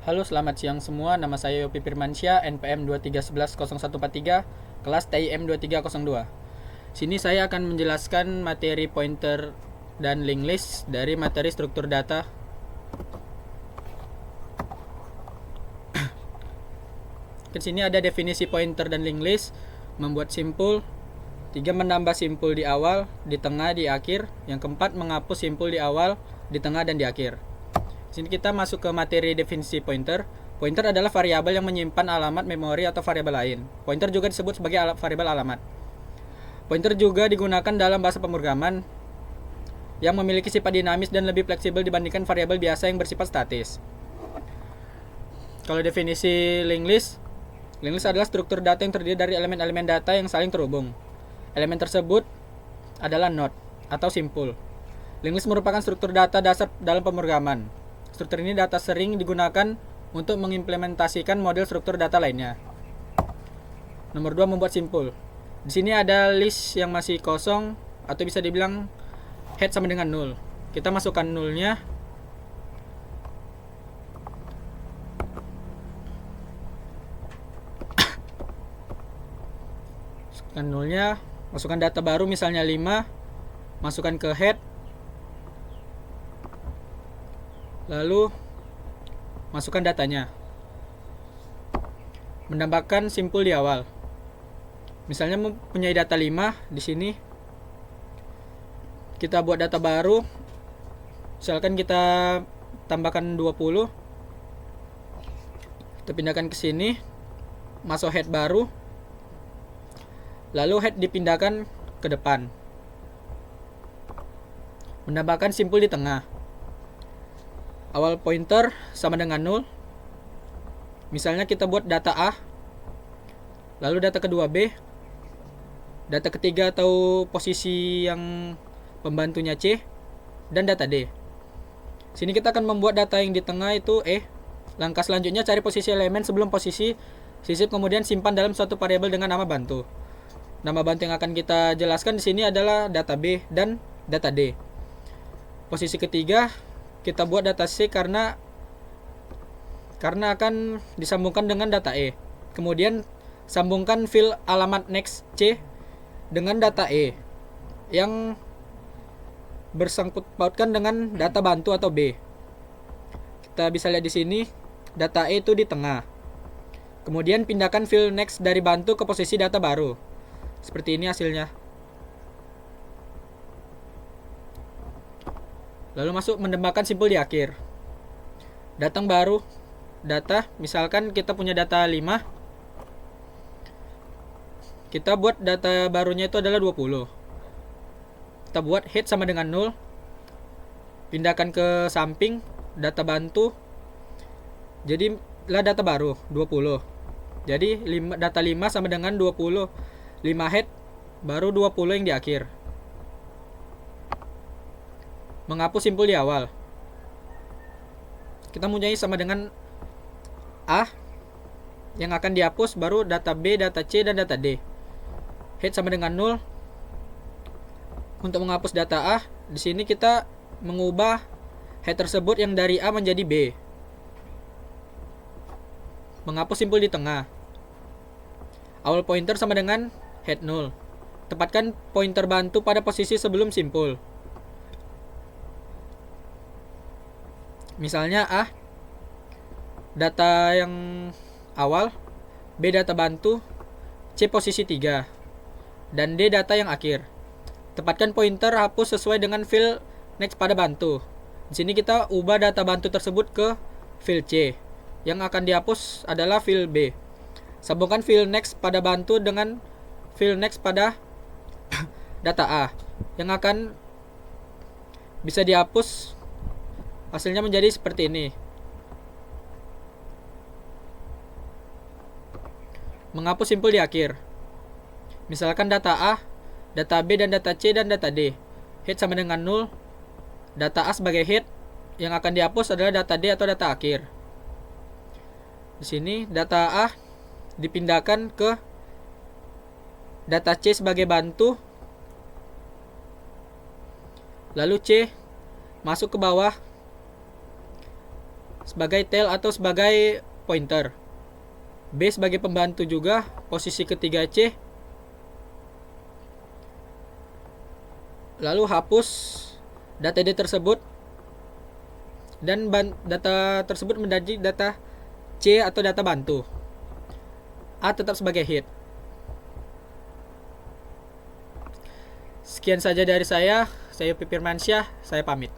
Halo, selamat siang semua. Nama saya Yopi Firmansyah, NPM 23110143, kelas TIM 2302. Sini saya akan menjelaskan materi pointer dan linked list dari materi struktur data. Di sini ada definisi pointer dan linked list, membuat simpul, 3 menambah simpul di awal, di tengah, di akhir. Yang keempat, menghapus simpul di awal, di tengah, dan di akhir. Sini kita masuk ke materi definisi pointer. Pointer adalah variabel yang menyimpan alamat memori atau variabel lain. Pointer juga disebut sebagai variabel alamat. Pointer juga digunakan dalam bahasa pemrograman yang memiliki sifat dinamis dan lebih fleksibel dibandingkan variabel biasa yang bersifat statis. Kalau definisi linked list adalah struktur data yang terdiri dari elemen-elemen data yang saling terhubung. Elemen tersebut adalah node atau simpul. Linked list merupakan struktur data dasar dalam pemrograman. Struktur ini data sering digunakan untuk mengimplementasikan model struktur data lainnya. Nomor 2, membuat simpul. Di sini ada list yang masih kosong atau bisa dibilang head sama dengan 0. Kita masukkan nulnya. Masukkan nulnya, masukkan data baru misalnya 5, masukkan ke head. Lalu masukkan datanya. Menambahkan simpul di awal. Misalnya mempunyai data 5 di sini. Kita buat data baru. Misalkan kita tambahkan 20. Kita pindahkan ke sini. Masuk head baru. Lalu head dipindahkan ke depan. Menambahkan simpul di tengah. Awal pointer sama dengan 0. Misalnya kita buat data A, lalu data kedua B, data ketiga atau posisi yang pembantunya C, dan data D. Sini kita akan membuat data yang di tengah itu E. Langkah selanjutnya cari posisi elemen sebelum posisi sisip, kemudian simpan dalam suatu variabel dengan nama bantu. Nama bantu yang akan kita jelaskan di sini adalah data B dan data D. Posisi ketiga kita buat data C karena akan disambungkan dengan data E. Kemudian sambungkan file alamat next C dengan data E yang bersangkut pautkan dengan data bantu atau B. Kita bisa lihat di sini data E itu di tengah. Kemudian pindahkan file next dari bantu ke posisi data baru. Seperti ini hasilnya. Lalu masuk menambahkan simpul di akhir. Datang baru data, misalkan kita punya data 5. Kita buat data barunya itu adalah 20. Kita buat head sama dengan 0. Pindahkan ke samping data bantu. Jadi lah data baru 20. Jadi data 5 sama dengan 20. 5 head baru 20 yang di akhir. Menghapus simpul di awal. Kita mempunyai sama dengan A yang akan dihapus, baru data B, data C, dan data D. Head sama dengan 0. Untuk menghapus data A, di sini kita mengubah head tersebut yang dari A menjadi B. Menghapus simpul di tengah. Awal pointer sama dengan head 0. Tempatkan pointer bantu pada posisi sebelum simpul. Misalnya A data yang awal, B data bantu, C posisi 3, dan D data yang akhir. Tempatkan pointer hapus sesuai dengan file next pada bantu. Di sini kita ubah data bantu tersebut ke file C. Yang akan dihapus adalah file B. Sambungkan file next pada bantu dengan file next pada data A yang akan bisa dihapus. Hasilnya menjadi seperti ini. Menghapus simpul di akhir. Misalkan data A, data B, dan data C, dan data D. Head sama dengan 0. Data A sebagai head. Yang akan dihapus adalah data D atau data akhir. Di sini data A dipindahkan ke data C sebagai bantu. Lalu C masuk ke bawah sebagai tail atau sebagai pointer. B sebagai pembantu juga, posisi ketiga C. Lalu hapus data D tersebut dan data tersebut menjadi data C atau data bantu. A tetap sebagai head. Sekian saja dari saya Pipirmansyah, saya pamit.